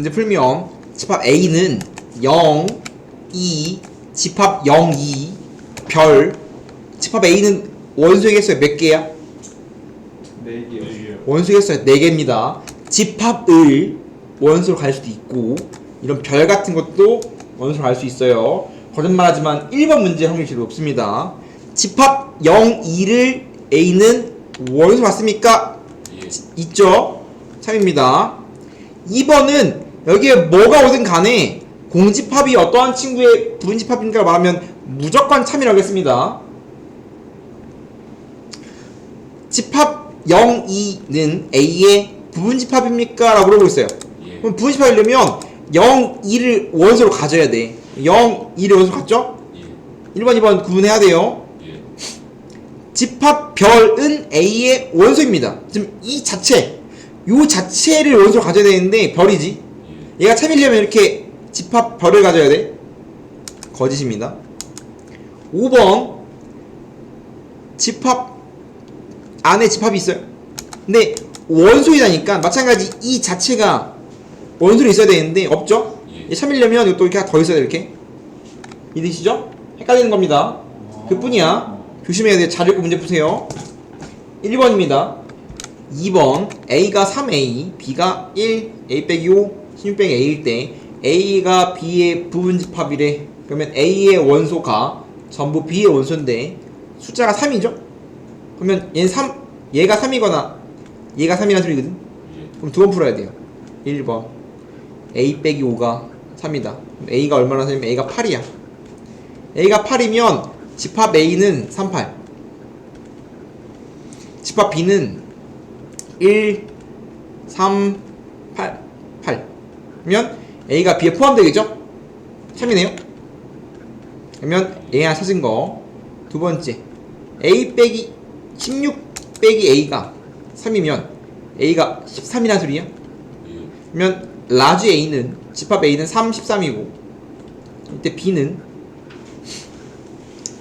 문제 풀면 집합 A는 0, 2, 집합 0, 2, 별. 집합 A는 원소의 개수가 몇 개야? 4개요. 원소의 개수가 4개입니다. 집합을 원소로 갈 수도 있고 이런 별 같은 것도 원소로 갈 수 있어요. 거짓말하지만 1번 문제 확률이 제일 높습니다. 집합 0, 2를 A는 원소로 갔습니까? 예. 있죠? 참입니다. 2번은 여기에 뭐가 오든 간에 공집합이 어떠한 친구의 부분집합인가를 말하면 무조건 참이라고 하겠습니다. 집합 0, 2는 A의 부분집합입니까? 라고 물어보고 있어요. 예. 그럼 부분집합이려면 0, 2를 원소로 가져야 돼. 0, 2를 원소로 갔죠? 예. 1번, 2번 구분해야 돼요. 예. 집합 별은 A의 원소입니다. 지금 이 자체, 요 자체를 원소로 가져야 되는데 별이지. 얘가 참이려면 이렇게 집합 별을 가져야 돼. 거짓입니다. 5번 집합 안에 집합이 있어요. 근데 원소이다니까 마찬가지 이 자체가 원소로 있어야 되는데 없죠? 예. 얘 참이려면 이것도 이렇게 하나 더 있어야 돼. 이렇게 이해되시죠? 헷갈리는 겁니다. 그뿐이야. 조심해야 돼. 잘 읽고 문제 푸세요. 1번입니다. 2번 A가 3A, B가 1, A 빼기 5, 16 빼기 A일 때 A가 B의 부분집합이래. 그러면 A의 원소가 전부 B의 원소인데 숫자가 3이죠? 그러면 얘는 3, 얘가 3이거나 얘가 3이라는 소리거든? 예. 그럼 두 번 풀어야 돼요. 1번 A 빼기 5가 3이다. 그럼 A가 얼마나 되면 A가 8이야. A가 8이면 집합 A는 38, 집합 B는 1, 3, 8, 8. 그러면 A가 B에 포함되겠죠? 3이네요. 그러면 A 하나 찾은 거. 두 번째 A 빼기 16 빼기 A가 3이면 A가 13이라는 소리야? 예. 그러면 라지 A는 집합 A는 3, 13이고 이때 B는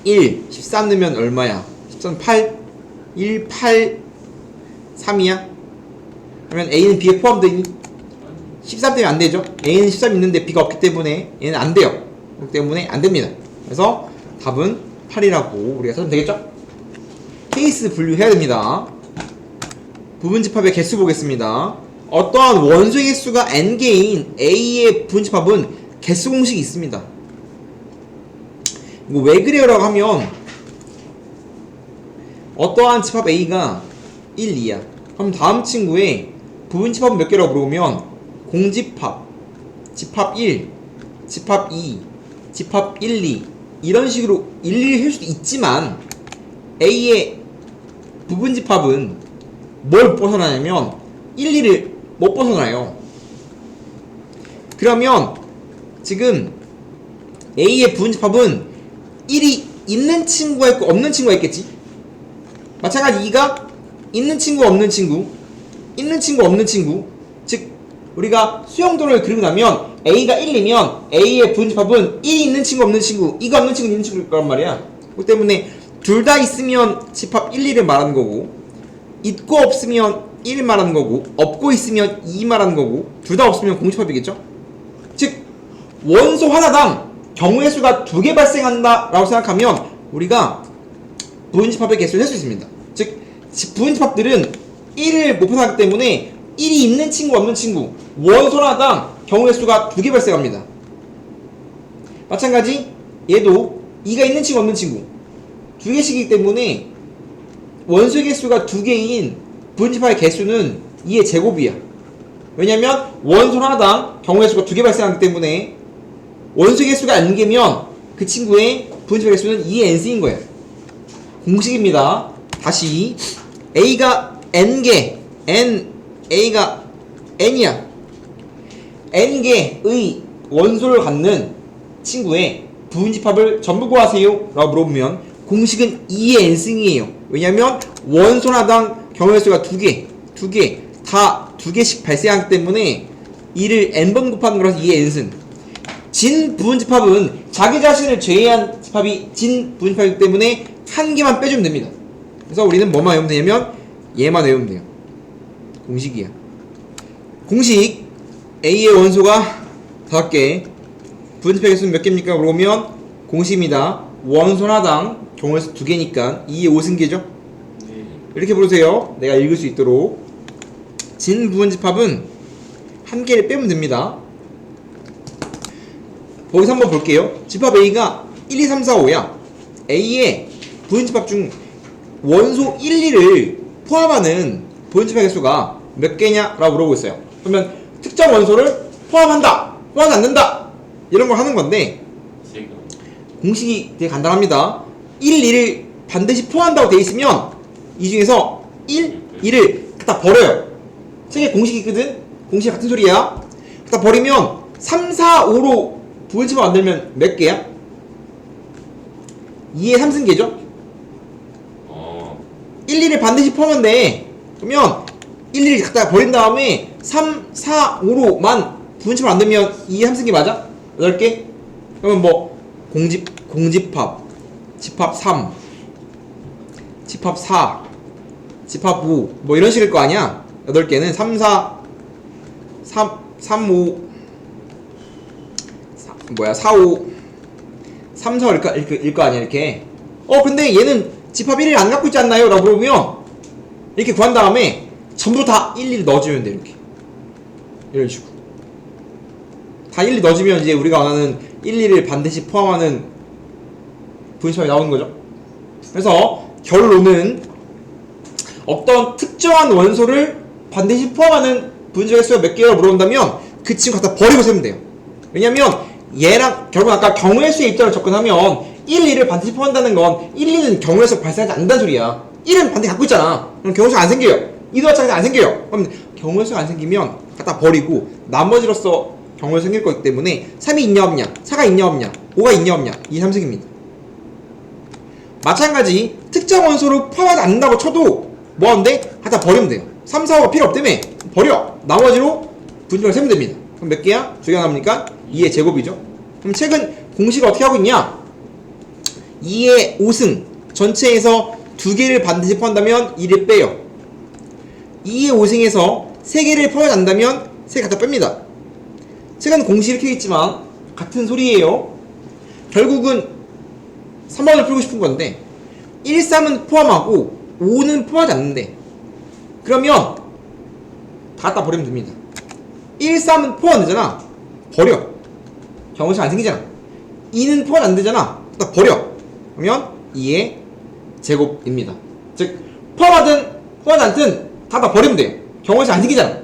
1, 13 넣으면 얼마야? 13, 8, 1, 8, 3이야? 그러면 A는 B에 포함되니? 13 때문에 안 되죠? A는 13 있는데 B가 없기 때문에 얘는 안 돼요. 그렇기 때문에 안 됩니다. 그래서 답은 8이라고 우리가 찾으면 되겠죠? 케이스 분류해야 됩니다. 부분집합의 개수 보겠습니다. 어떠한 원소의 개수가 n개인 A의 부분집합은 개수 공식이 있습니다. 이거 왜 그래요? 라고 하면 어떠한 집합 A가 1, 2야. 그럼 다음 친구의 부분집합은 몇 개라고 물어보면 공집합, 집합 1, 집합 2, 집합 1, 2 이런 식으로 일일이 할 수도 있지만 A의 부분집합은 뭘 벗어나냐면 1, 2를 못 벗어나요. 그러면 지금 A의 부분집합은 1이 있는 친구가 있고 없는 친구가 있겠지? 마찬가지 2가 있는 친구 없는 친구, 있는 친구 없는 친구. 즉 우리가 수영도를 그리고 나면 A가 1이면 A의 부분집합은 1이 있는 친구 없는 친구, 2가 없는 친구 있는 친구일 거란 말이야. 그렇기 때문에 둘 다 있으면 집합 1, 2를 말하는 거고 있고 없으면 1 말하는 거고 없고 있으면 2 말하는 거고 둘 다 없으면 공집합이겠죠? 즉 원소 하나당 경우의 수가 2개 발생한다 라고 생각하면 우리가 부분집합의 개수를 할 수 있습니다. 즉 부분집합들은 1을 못 벗어나기 때문에 1이 있는 친구 없는 친구 원소 하나당 경우의 수가 2개 발생합니다. 마찬가지 얘도 2가 있는 친구 없는 친구 2개씩이기 때문에 원소의 개수가 2개인 부분집합의 개수는 2의 제곱이야. 왜냐면 원소 하나당 경우의 수가 2개 발생하기 때문에 원소의 개수가 n개면 그 친구의 부분집합의 개수는 2의 n승인 거예요. 공식입니다. 다시 A가 n개, A가 n이야. n개의 원소를 갖는 친구의 부분집합을 전부 구하세요 라고 물어보면 공식은 2의 n승이에요. 왜냐면 원소 하나당 경우의 수가 2개 다 2개씩 발생하기 때문에 2를 n번 곱하는 거라서 2의 n승. 진 부분집합은 자기 자신을 제외한 집합이 진 부분집합이기 때문에 한 개만 빼주면 됩니다. 그래서 우리는 뭐만 외우면 되냐면 얘만 외우면 돼요. 공식이야. 공식 A의 원소가 5개, 부분집합 개수는 몇 개입니까? 물어보면 공식입니다. 원소 하나당 경우에서 2개니까 2의 5승계죠? 네. 이렇게 부르세요. 내가 읽을 수 있도록. 진 부분집합은 한 개를 빼면 됩니다. 거기서 한번 볼게요. 집합 A가 1, 2, 3, 4, 5야. A의 부분집합 중 원소 1, 2를 포함하는 부분집합 개수가 몇 개냐? 라고 물어보고 있어요. 그러면 특정 원소를 포함한다, 포함하지 않는다, 이런 걸 하는 건데, 공식이 되게 간단합니다. 1, 2를 반드시 포함한다고 돼 있으면 이 중에서 1, 2를 갖다 버려요. 책에 공식이 있거든? 공식이 같은 소리야. 갖다 버리면 3, 4, 5로 부분집합 만들면 몇 개야? 2의 3승계죠? 1, 2를 반드시 포함하면 돼. 그러면 1, 2를 갖다 버린 다음에 3, 4, 5로만 부분집합 만들면 2의 3승계 맞아? 8개? 그러면 뭐 공집합, 집합 3, 집합 4, 집합 5, 뭐 이런 식일 거 아니야? 8개는 3, 4, 3, 5, 4, 5, 3, 4, 5일 거 아니야, 이렇게. 근데 얘는 집합 1을 안 갖고 있지 않나요? 라고 물어보면, 이렇게 구한 다음에 전부 다 1, 2를 넣어주면 돼, 이렇게. 이런 식으로. 다 1, 2 넣어주면 이제 우리가 원하는 1, 2를 반드시 포함하는 부분집합이 나오는 거죠. 그래서 결론은 어떤 특정한 원소를 반드시 포함하는 부분집합 개수가 몇 개라고 물어본다면 그 친구 갖다 버리고 세면 돼요. 왜냐면 얘랑 결국 아까 경우의 수의 입장을 접근하면 1, 2를 반드시 포함한다는 건 1, 2는 경우에서 발생하지 않는다는 소리야. 1은 반드시 갖고 있잖아. 그럼 경우수가 안 생겨요. 2도 마찬가지 안 생겨요. 그럼 경우수가 안 생기면 갖다 버리고 나머지로서 경우가 생길 거기 때문에 3이 있냐 없냐, 4가 있냐 없냐, 5가 있냐 없냐, 이 3승입니다. 마찬가지 특정 원소를 포함하지 않는다고 쳐도 뭐하는데? 갖다 버리면 돼요. 3, 4, 5가 필요 없다며 버려. 나머지로 분집을 세면 됩니다. 그럼 몇 개야? 2개가 남으니까 2의 제곱이죠. 그럼 책은 공식을 어떻게 하고 있냐? 2의 5승 전체에서 2개를 반드시 포함한다면 2를 빼요. 2의 5승에서 3개를 포함하지 않는다면 3개 갖다 뺍니다. 책은 공식 이렇게 있지만 같은 소리예요. 결국은 3번을 풀고 싶은 건데 1, 3은 포함하고 5는 포함하지 않는데 그러면 다 갖다 버리면 됩니다. 1, 3은 포함 안 되잖아. 버려. 경우수 안 생기잖아. 2는 포함 안 되잖아. 딱 버려. 그러면 2의 제곱입니다. 즉 포함하든 포함하지 않든 다 버리면 돼. 경우수 안 생기잖아.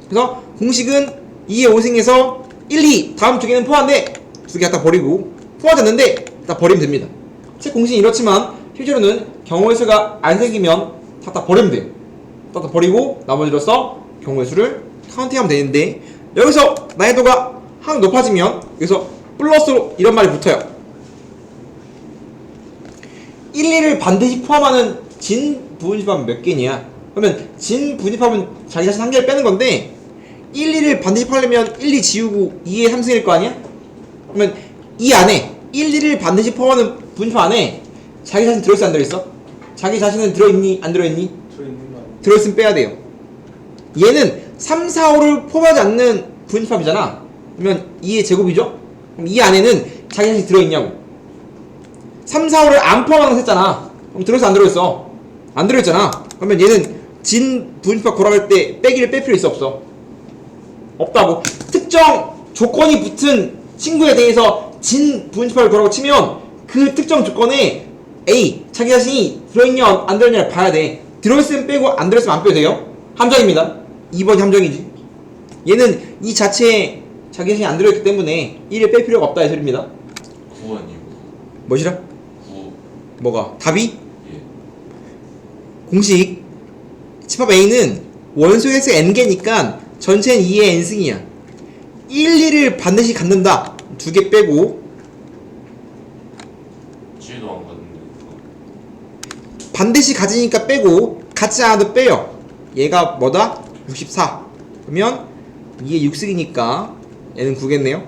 그래서 공식은 2의 5승에서 1, 2 다음 2개는 포함한데 2개 갖다 버리고 포함하지 않는데 다 버리면 됩니다. 책 공식이 이렇지만 실제로는 경우의 수가 안 생기면 다 버리면 돼요. 다 버리고 나머지로서 경우의 수를 카운팅하면 되는데 여기서 난이도가 항상 높아지면 여기서 플러스로 이런 말이 붙어요. 1, 2를 반드시 포함하는 진 부분집합은 몇 개냐? 그러면 진 부분집합은 자기 자신 한 개를 빼는 건데 1, 2를 반드시 포함하려면 1, 2 지우고 2의 3승일 거 아니야? 그러면 이 안에 1, 2를 반드시 포함하는 부분집합 안에 자기 자신 들어있어 안 들어있어? 자기 자신은 들어있니? 안 들어있니? 들어있으면 빼야 돼요. 얘는 3, 4, 5를 포함하지 않는 부분집합이잖아. 그러면 2의 제곱이죠? 그럼 이 안에는 자기 자신이 들어있냐고. 3, 4, 5를 안 포함하는 거 했잖아. 그럼 들어있어 안 들어있어? 안 들어있잖아. 그러면 얘는 진 부분집합 구할 때 빼기를 뺄 필요 있어 없어? 없다고. 특정 조건이 붙은 친구에 대해서 진 부분집합을 구하라고 치면 그 특정 조건에 A 자기 자신이 들어있냐 안 들어있냐를 봐야 돼. 들어있으면 빼고 안 들어있으면 안 빼도 돼요. 함정입니다. 2번이 함정이지. 얘는 이 자체에 자기 자신이 안 들어있기 때문에 1을 뺄 필요가 없다 이 소리입니다. 9 아니고 뭐시라? 9. 뭐가? 답이? 예. 공식 집합 A는 원소 횟수 n개니까 전체는 2의 n승이야. 1, 2를 반드시 갖는다. 2개 빼고 G도 안 갔는데 반드시 가지니까 빼고 같지 않아도 빼요. 얘가 뭐다? 64. 그러면 2의 6승이니까 얘는 9겠네요.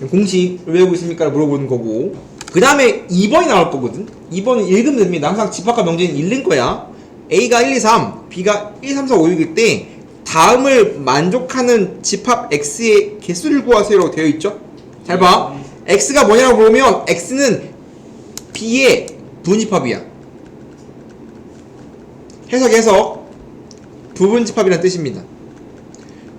공식 왜 외우고 있습니까? 물어보는 거고 그 다음에 2번이 나올 거거든. 2번은 읽으면 됩니다. 항상 집합과 명제는 읽는 거야. A가 1, 2, 3, B가 1, 3, 4, 5, 6일 때 다음을 만족하는 집합 x의 개수를 구하세요라고 되어 있죠. 잘 봐. x가 뭐냐고 물으면 x는 b의 부분집합이야. 해석. 부분집합이라는 뜻입니다.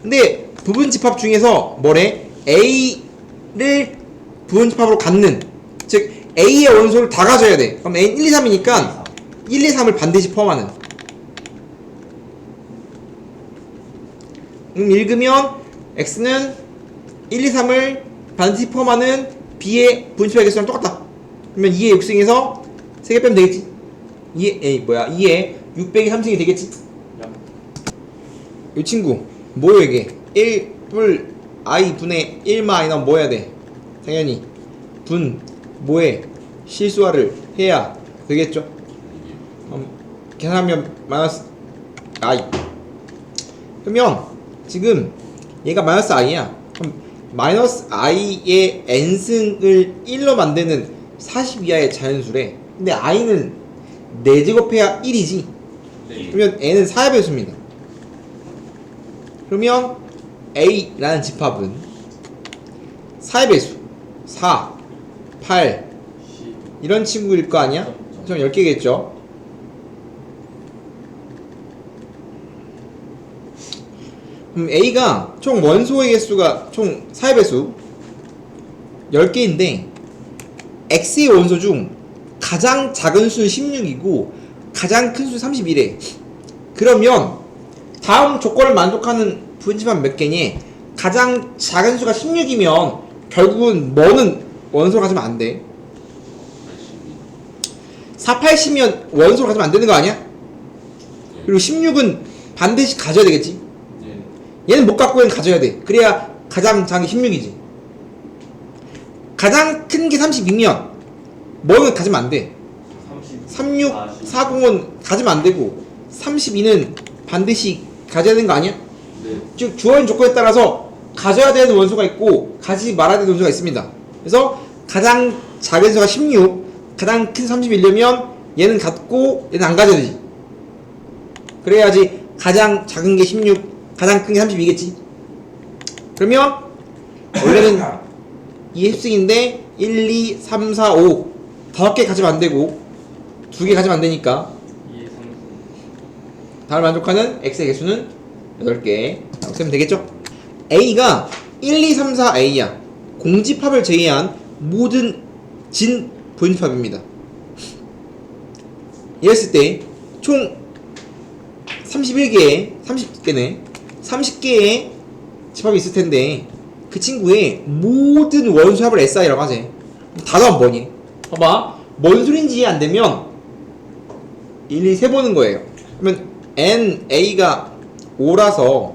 근데 부분집합 중에서 뭐래? a를 부분집합으로 갖는, 즉 a의 원소를 다 가져야 돼. 그럼 n 1, 2, 3이니까 1, 2, 3을 반드시 포함하는. 읽으면 x는 1, 2, 3을 반드시 포함하는 b의 부분집합의 개수랑 똑같다. 그러면 2의 6승에서 3개 빼면 되겠지. 2의 600이 3승이 되겠지. 이 친구 뭐야 이게? 1뿔 i 분의 1마 i 나오면 뭐 해야 돼? 당연히 분 뭐에 실수화를 해야 되겠죠. 계산하면 마이너스 i. 그러면 지금 얘가 마이너스 i야. 그럼 마이너스 i의 n승을 1로 만드는 40 이하의 자연수래. 근데 i는 4제곱해야 1이지. 네. 그러면 n은 4의 배수입니다. 그러면 a라는 집합은 4의 배수 4, 8 이런 친구일 거 아니야? 총 10개겠죠? 그럼 a가 총 원소의 개수가 총 4의 배수 10개인데 x의 원소 중 가장 작은 수는 16이고 가장 큰 수는 31에. 그러면 다음 조건을 만족하는 부분집합 몇 개니? 가장 작은 수가 16이면 결국은 뭐는 원소를 가지면 안 돼. 4, 80이면 원소를 가지면 안 되는 거 아니야? 그리고 16은 반드시 가져야 되겠지. 얘는 못 갖고 얘는 가져야 돼. 그래야 가장 작은 게 16이지. 가장 큰 게 32면 뭐는 가지면 안 돼. 36, 40은 가지면 안 되고 32는 반드시 가져야 되는 거 아니야? 네. 즉 주어진 조건에 따라서 가져야 되는 원소가 있고 가지지 말아야 되는 원소가 있습니다. 그래서 가장 작은 수가 16, 가장 큰 31려면 얘는 갖고 얘는 안 가져야 되지. 그래야지 가장 작은 게 16, 가장 큰 게 32겠지. 그러면 원래는 이 합승인데 1, 2, 3, 4, 5 5개 가지면 안 되고 2개 가지면 안 되니까 다음을 만족하는 x의 개수는 8개. 이렇게 하면 되겠죠? a가 1, 2, 3, 4, a야. 공집합을 제외한 모든 진 부분집합입니다. 이랬을 때 총 30개의 집합이 있을 텐데 그 친구의 모든 원소합을 SI라고 하지. 다 더하면 뭐니? 봐봐. 뭔 소린지 이해 안 되면 일일이 세보는 거예요. 그러면 NA가 5라서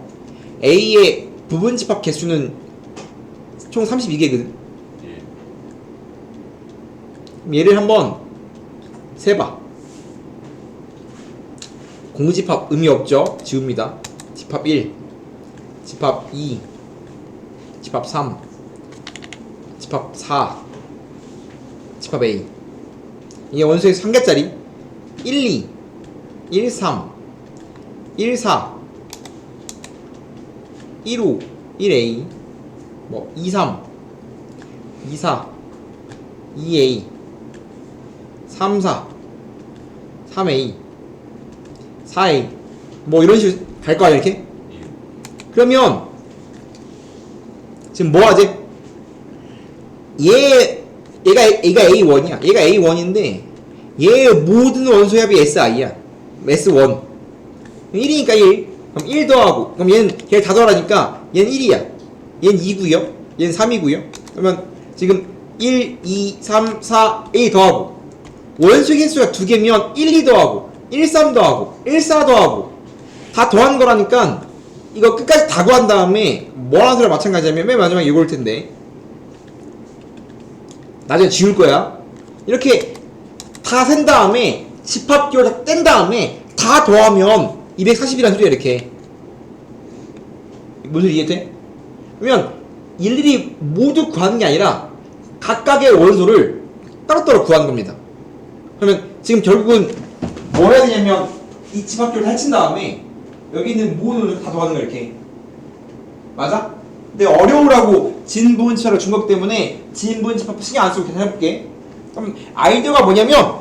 A의 부분집합 개수는 총 32개거든. 그럼 얘를 한번 세봐. 공집합 의미 없죠? 지웁니다. 집합 1, 집합 2, 집합 3, 집합 4, 집합 A. 이게 원소의 3개짜리 1, 2, 1, 3, 1, 4, 1, 5, 1A, 뭐 2, 3, 2, 4, 2A, 3, 4, 3A, 4A 뭐 이런 식으로 갈 거 아니야 이렇게? 그러면 지금 뭐 하지? 얘가 A1이야. 얘가 A1인데 얘의 모든 원소의 합이 SI야. S1 1이니까 1. 그럼 1 더하고 그럼 얘를 다 더하라니까 얘는 1이야. 얘는 2구요. 얘는 3이구요. 그러면 지금 1, 2, 3, 4, A 더하고 원소의 개수가 2개면 1, 2 더하고 1, 3 더하고 1, 4 더하고 다 더한 거라니까 이거 끝까지 다 구한 다음에 뭐라는 소리랑 마찬가지냐면 맨 마지막에 이거 올 텐데 나중에 지울 거야. 이렇게 다 센 다음에 집합기호를 다 뗀 다음에 다 더하면 240이라는 소리야. 이렇게 무슨 소리 이해돼? 그러면 일일이 모두 구하는 게 아니라 각각의 원소를 따로따로 구하는 겁니다. 그러면 지금 결국은 뭐 해야 되냐면 이 집합기호를 해친 다음에 여기 있는 모든 다 더하는 거야 이렇게. 맞아? 근데 어려우라고 진분집합을 준 거기 때문에 진분집합 신경 안 쓰고 계산 해볼게. 그럼 아이디어가 뭐냐면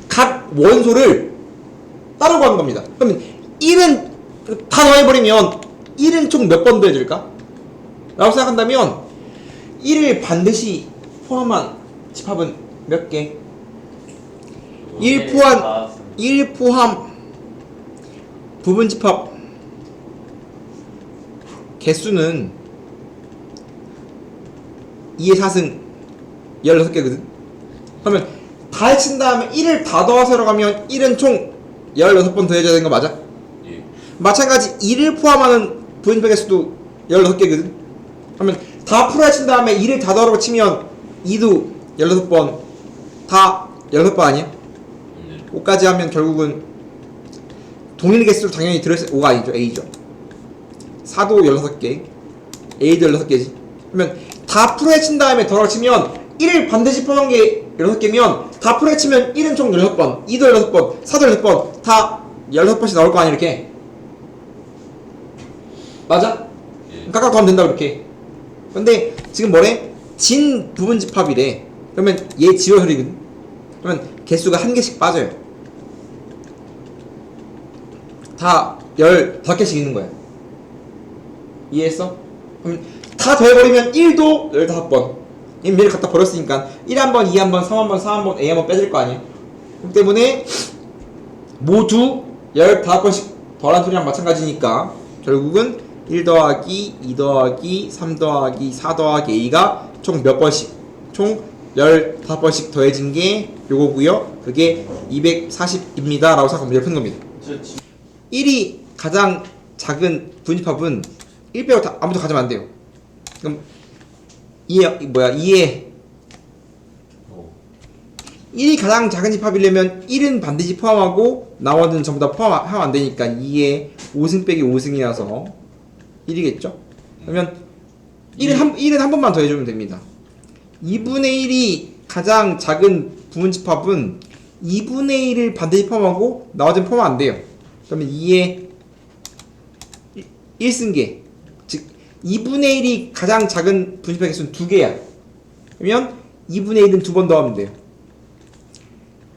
각 원소를 따로 구하는 겁니다. 그러면 1은 다 더해버리면 1은 총 몇 번 더해질까? 라고 생각한다면 1을 반드시 포함한 집합은 몇 개? 1 포함 부분집합 개수는 2의 4승 16개거든. 그러면 다 해친 다음에 1을 다 더해서 가면 1은 총 16번 더해져야 되는 거 맞아? 예. 마찬가지 2를 포함하는 부분집합 개수도 16개거든. 그러면 다 풀어 해친 다음에 2를 다 더하라고 치면 2도 16번 다 16번 아니야? 5까지 하면 결국은 동일 개수로 당연히 들어있을 5가 아니죠. A죠. 4도 16개 A도 16개지. 그러면 다 풀어 해친 다음에 더하라고 치면 1을 반드시 포함한 게 16개면 다 풀어 해치면 1은 총 16번 2도 16번 4도 16번 다 16번씩 나올 거 아니야 이렇게. 맞아? 예. 각각 더하면 된다 그렇게. 근데 지금 뭐래? 진 부분집합이래. 그러면 얘 지워서리거든. 그러면 개수가 한 개씩 빠져요. 다 15개씩 있는 거야. 이해했어? 그럼 다 더해버리면 1도 15번. 이미 미리 갖다 버렸으니까 1 한 번, 2 한 번, 3 한 번, 4 한 번, A 한 번 빼질 거 아니야. 그렇기 때문에 모두 15번씩 더한 소리랑 마찬가지니까 결국은 1 더하기 2 더하기 3 더하기 4 더하기 A가 총 몇 번씩? 총 15번씩 더해진 게 요거고요. 그게 240입니다. 라고 생각하면 푸는 겁니다. 1이 가장 작은 분집합은 1 빼고 다 아무도 가져면 안 돼요. 그럼 2에 1이 가장 작은 집합이려면 1은 반드시 포함하고 나머지는 전부 다 포함하면 안 되니까 2에 5승 빼기 5승이라서 1이겠죠? 그러면 1은 한 번만 더해주면 됩니다. 2분의 1이 가장 작은 부분집합은 2분의 1을 반드시 포함하고 나머지는 포함 안 돼요. 그러면 2에 1승계, 즉 2분의 1이 가장 작은 분집합 개수는 2개야. 그러면 2분의 1은 2번 더하면 돼요.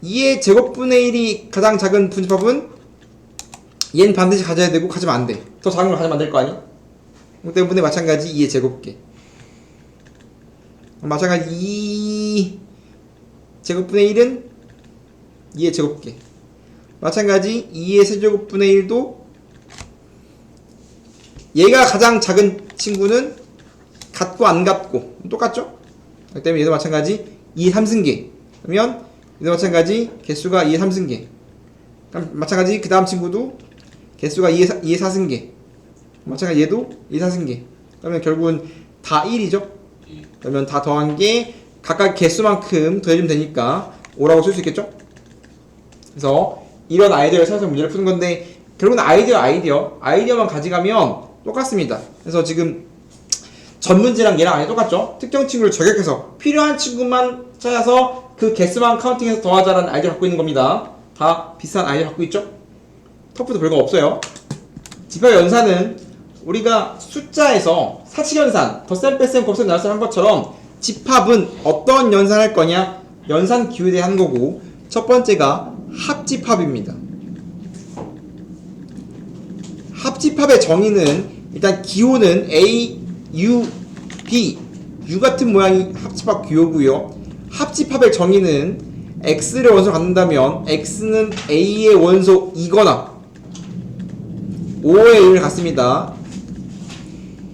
2의 제곱분의 1이 가장 작은 분집합은 얘는 반드시 가져야 되고 가지면 안 돼. 더 작은 걸 가지면 안 될 거 아니야? 그렇기 때문에 마찬가지 2의 제곱계. 마찬가지 2 제곱분의 1은 2의 제곱계. 마찬가지 2의 세제곱분의 1도 얘가 가장 작은 친구는 같고 안 같고 똑같죠? 그렇기 때문에 얘도 마찬가지 2의 3승계. 그러면 얘도 마찬가지 개수가 2의 3승계. 그럼 마찬가지 그 다음 친구도 개수가 2의 4승계. 마찬가지 얘도 2의 4승계. 그러면 결국은 다 1이죠? 그러면 다 더한 게 각각 개수만큼 더해주면 되니까 5라고 쓸 수 있겠죠? 그래서 이런 아이디어를 사용해서 문제를 푸는 건데 결국은 아이디어만 가져가면 똑같습니다. 그래서 지금 전 문제랑 얘랑 아예 똑같죠? 특정 친구를 저격해서 필요한 친구만 찾아서 그 개수만 카운팅해서 더하자라는 아이디어를 갖고 있는 겁니다. 다 비슷한 아이디어 갖고 있죠? 터프도 별거 없어요. 집합 연산은 우리가 숫자에서 사칙연산, 덧셈, 뺄셈, 곱셈, 나눗셈 한 것처럼 집합은 어떤 연산할 거냐? 연산 기호에 대해 하는 거고 첫 번째가 합집합입니다. 합집합의 정의는 일단 기호는 A, U, B, U 같은 모양이 합집합 기호고요. 합집합의 정의는 X를 원소로 갖는다면 X는 A의 원소 2거나 5의 1을 갖습니다.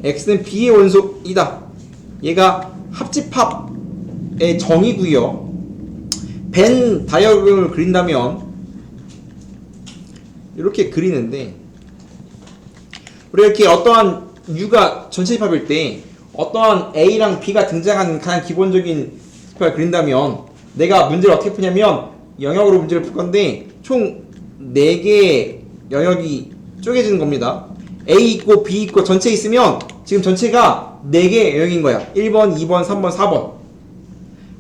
X는 B의 원소 2다. 얘가 합집합의 정의고요. 벤 다이어그램을 그린다면 이렇게 그리는데 우리가 이렇게 어떠한 U가 전체 집합일 때 어떠한 A랑 B가 등장하는 가장 기본적인 집합을 그린다면 내가 문제를 어떻게 푸냐면 영역으로 문제를 풀 건데 총 4개의 영역이 쪼개지는 겁니다. A 있고 B 있고 전체 있으면 지금 전체가 4개의 영역인 거야. 1번, 2번, 3번, 4번.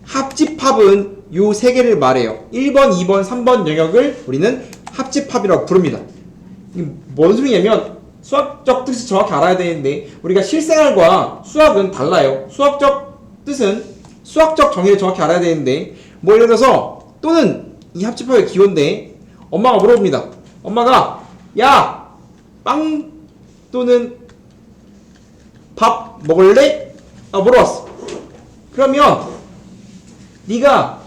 합집합은 요 3개를 말해요. 1번, 2번, 3번 영역을 우리는 합집합이라고 부릅니다. 이게 뭔 소리냐면 수학적 뜻을 정확히 알아야 되는데 우리가 실생활과 수학은 달라요. 수학적 뜻은 수학적 정의를 정확히 알아야 되는데 뭐 예를 들어서 또는 이 합집합의 기호인데 엄마가 물어봅니다. 엄마가 야! 빵 또는 밥 먹을래? 물어봤어. 그러면 네가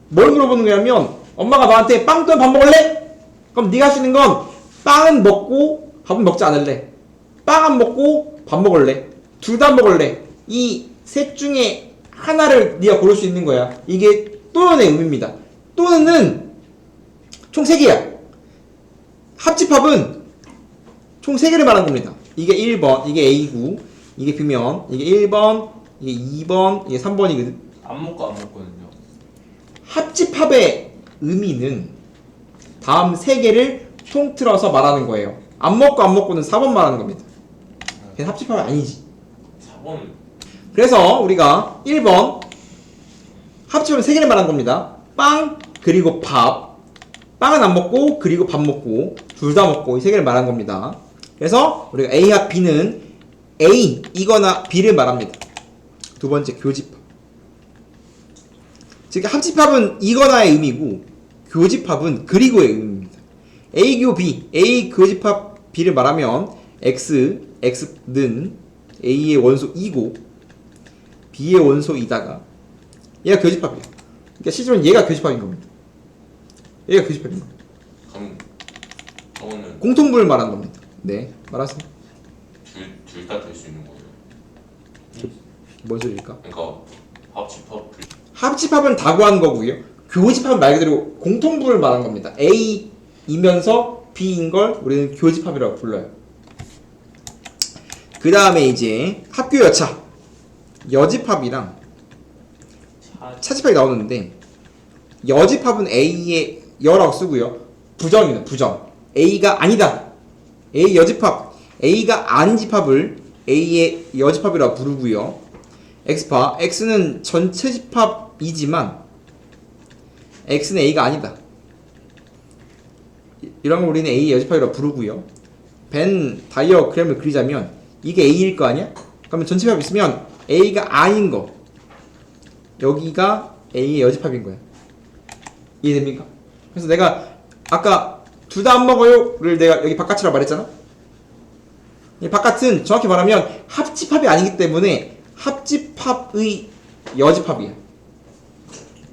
뭘 물어보는 거냐면 엄마가 너한테 빵 또는 밥 먹을래? 그럼 네가 할 수 있는 건 빵은 먹고 밥은 먹지 않을래. 빵 안 먹고 밥 먹을래. 둘 다 먹을래. 이 셋 중에 하나를 네가 고를 수 있는 거야. 이게 또는의 의미입니다. 또는은 총 3개야. 합집합은 총 3개를 말하는 겁니다. 이게 1번, 이게 A구, 이게 B면, 이게 1번, 이게 2번, 이게 3번이거든. 안 먹고 안 먹거든요. 합집합의 의미는 다음 3개를 통틀어서 말하는 거예요. 안 먹고는 4번 말하는 겁니다. 그래서 합집합이 아니지. 4번. 그래서 우리가 1번 합집합은 3개를 말하는 겁니다. 빵 그리고 밥. 빵은 안 먹고 그리고 밥 먹고 둘 다 먹고 이 3개를 말하는 겁니다. 그래서 우리가 A와 B는 A 이거나 B를 말합니다. 두 번째 교집합. 즉 합집합은 이거나의 의미고 교집합은 그리고의 의미입니다. A 교 B, A 교집합 B를 말하면 X는 A의 원소 2고 B의 원소 2다가 얘가 교집합이에요. 그러니까 실제로는 얘가 교집합인 겁니다. 얘가 교집합인 겁니다. 그럼 저거는 공통분을 말하는 겁니다. 네, 말하세요. 둘 다 될 수 있는 거예요. 뭔 소리일까? 그러니까 합집합 합집합은 다 구한 거고요. 교집합은 말 그대로 공통분을 말하는 겁니다. A이면서 B인 걸 우리는 교집합이라고 불러요. 그 다음에 이제 합교 여차 여집합이랑 차집합이 나오는데 여집합은 A의 여라고 쓰고요. 부정입니다. 부정. A가 아니다. A 여집합. A가 아닌 집합을 A의 여집합이라고 부르고요. X파. X는 전체 집합이지만 X는 A가 아니다. 이런 걸 우리는 A의 여집합이라고 부르고요. 벤 다이어그램을 그리자면 이게 A일 거 아니야? 그러면 전체 집합 있으면 A가 아닌 거 여기가 A의 여집합인 거야. 이해됩니까? 그래서 내가 아까 둘 다 안 먹어요를 내가 여기 바깥이라고 말했잖아. 이 바깥은 정확히 말하면 합집합이 아니기 때문에 합집합의 여집합이야.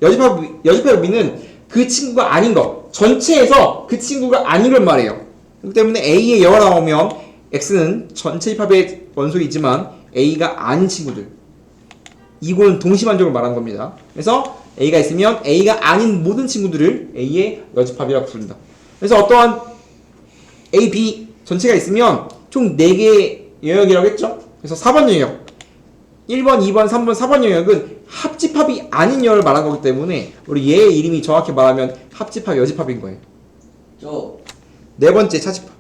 여집합의 의미는 그 친구가 아닌 거 전체에서 그 친구가 아닌 걸 말해요. 그렇기 때문에 A의 여가 나오면 X는 전체 집합의 원소이지만 A가 아닌 친구들 이거는 동시반적으로 말하는 겁니다. 그래서 A가 있으면 A가 아닌 모든 친구들을 A의 여집합이라고 부른다. 그래서 어떠한 A, B 전체가 있으면 총 4개의 영역이라고 했죠. 그래서 4번 영역 1번, 2번, 3번, 4번 영역은 합집합이 아닌 영역을 말한 거기 때문에 우리 얘의 이름이 정확히 말하면 합집합, 여집합인 거예요. 네 번째 차집합.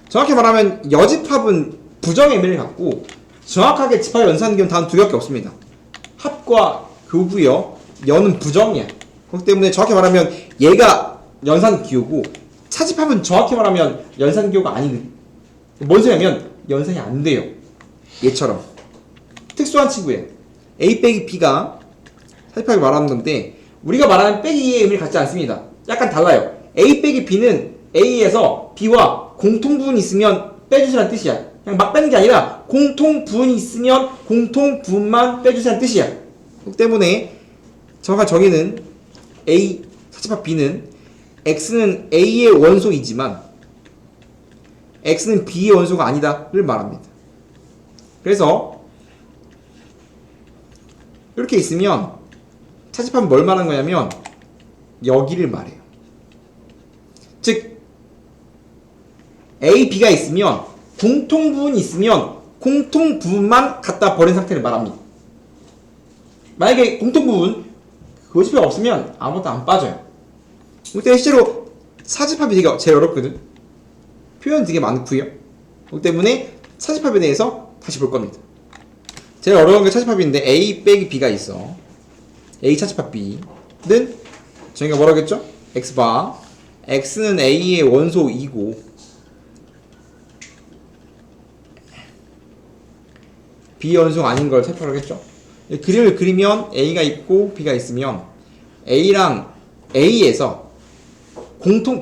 정확히 말하면 여집합은 부정의 의미를 갖고 정확하게 집합 연산기호는 단 2개밖에 없습니다. 합과 교고요. 여는 부정이야. 그렇기 때문에 정확히 말하면 얘가 연산기호고 차집합은 정확히 말하면 연산기호가 아니거든. 뭔 소리냐면 연산이 안 돼요. 얘처럼 특수한 친구예요. A 빼기 B가 차집합이 말하는 건데 우리가 말하는 빼기의 의미를 갖지 않습니다. 약간 달라요. A 빼기 B는 A에서 B와 공통부분이 있으면 빼주시라는 뜻이야. 그냥 막 빼는 게 아니라 공통부분이 있으면 공통부분만 빼주시라는 뜻이야. 그렇기 때문에 정확한 정의는 A 차집합 B는 X는 A의 원소이지만 X는 B의 원소가 아니다를 말합니다. 그래서 이렇게 있으면 차집합은 뭘 말하는 거냐면 여기를 말해요. 즉 A, B가 있으면 공통부분이 있으면 공통부분만 갖다 버린 상태를 말합니다. 만약에 공통부분 교집합이 없으면 아무것도 안 빠져요. 그때 실제로 차집합이 되게 제일 어렵거든. 표현 되게 많고요. 그렇기 때문에 차집합에 대해서 다시 볼 겁니다. 제일 어려운 게 차집합인데 A 빼기 B가 있어. A 차집합 B는 저희가 뭐라겠죠? x바 x는 a의 원소 2고 b 원소가 아닌 걸 살펴보겠죠. 그림을 그리면 a가 있고 b가 있으면 a랑 a에서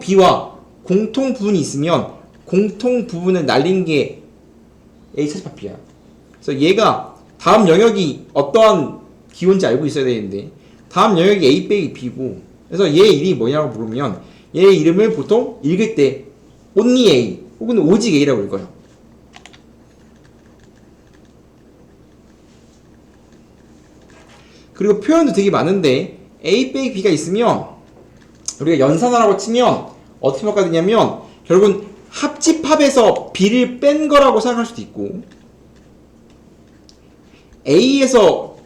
b와 공통 부분이 있으면 공통 부분을 날린 게 a 차집합 b야. 그래서 얘가 다음 영역이 어떠한 기호인지 알고 있어야 되는데 다음 영역이 a 빼기 b고 그래서 얘 이름이 뭐냐고 물으면 얘 이름을 보통 읽을 때 only a 혹은 오직 a라고 읽어요. 그리고 표현도 되게 많은데 a 빼기 b가 있으면 우리가 연산하라고 치면 어떻게 바꿔야 되냐면 결국은 합집합에서 b를 뺀 거라고 생각할 수도 있고 a에서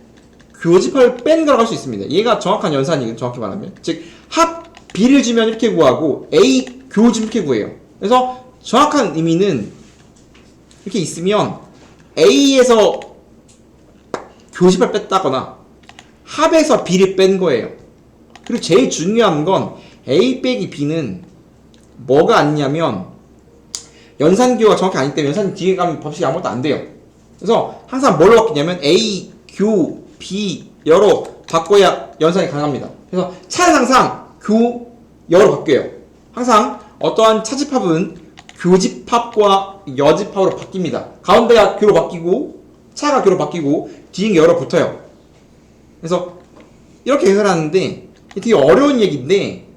교집합을 뺀 거라고 할 수 있습니다. 얘가 정확한 연산이거든요. 정확히 말하면 즉 합 b를 주면 이렇게 구하고 a 교주면 이렇게 구해요. 그래서 정확한 의미는 이렇게 있으면 a에서 교집합을 뺐다거나 합에서 b를 뺀 거예요. 그리고 제일 중요한 건 a 빼기 b는 뭐가 아니냐면 연산교가 정확히 아니기 때문에 연산 뒤에 가면 법칙이 아무것도 안 돼요. 그래서 항상 뭘로 바뀌냐면 a, 교, b, 여로 바꿔야 연산이 가능합니다. 그래서 차는 항상 교, 여로 바뀌어요. 항상 어떠한 차집합은 교집합과 여집합으로 바뀝니다. 가운데가 교로 바뀌고 차가 교로 바뀌고 뒤에 여로 붙어요. 그래서 이렇게 계산하는데 되게 어려운 얘기인데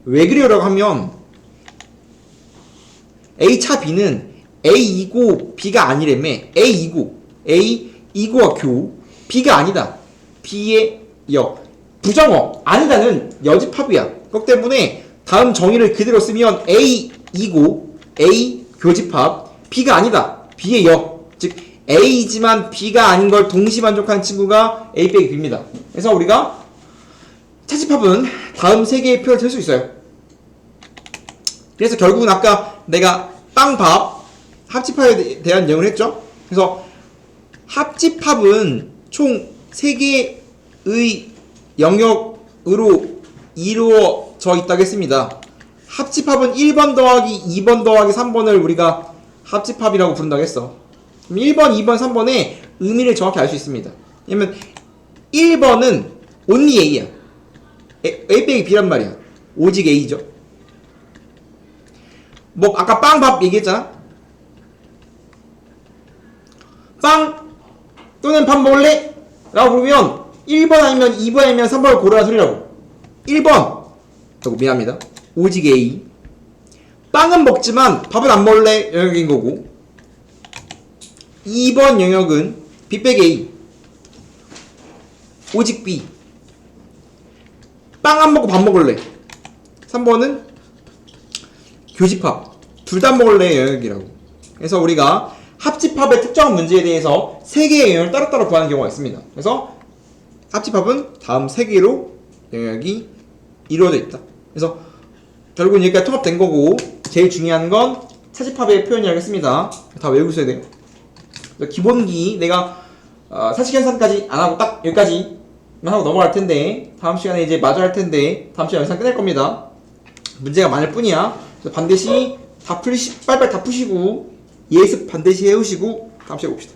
왜 그래요라고 하면 A 차 B는 A이고 B가 아니라며. A이고와 교 B가 아니다. B의 여 부정어 아니다는 여집합이야. 그렇기 때문에 다음 정의를 그대로 쓰면 A이고 A 교집합 B가 아니다. B의 여 즉 A이지만 B가 아닌 걸 동시만족하는 친구가 A 빼기 B입니다. 그래서 우리가 차집합은 다음 세 개의 표현을 쓸 수 있어요. 그래서 결국은 아까 내가 빵밥 합집합에 대한 내용을 했죠. 그래서 합집합은 총 3개의 영역으로 이루어져 있다고 했습니다. 합집합은 1번 더하기 2번 더하기 3번을 우리가 합집합이라고 부른다고 했어. 그럼 1번, 2번, 3번의 의미를 정확히 알 수 있습니다. 왜냐면 1번은 only A야. A 빼기 B란 말이야. 오직 A죠. 뭐 아까 빵밥 얘기했잖아. 빵 또는 밥 먹을래? 라고 부르면 1번 아니면 2번 아니면 3번을 고르라는 소리라고. 1번 미안합니다. 오직 A. 빵은 먹지만 밥은 안 먹을래? 영역인 거고 2번 영역은 B 빼기 A 오직 B. 빵 안 먹고 밥 먹을래? 3번은 교집합 둘 다 먹을래 영역이라고. 그래서 우리가 합집합의 특정한 문제에 대해서 3개의 영역을 따로따로 구하는 경우가 있습니다. 그래서 합집합은 다음 3개로 영역이 이루어져 있다. 그래서 결국은 여기까지 통합된 거고 제일 중요한 건 차집합의 표현이라고 했습니다. 다 외우고 있어야 돼요. 기본기 내가 사식연산까지 안 하고 딱 여기까지만 하고 넘어갈 텐데 다음 시간에 이제 마저 할 텐데 다음 시간에 영상 끝낼 겁니다. 문제가 많을 뿐이야. 그래서 반드시 다 빨리빨리 다 푸시고 예습 반드시 해오시고 다음 시간에 봅시다.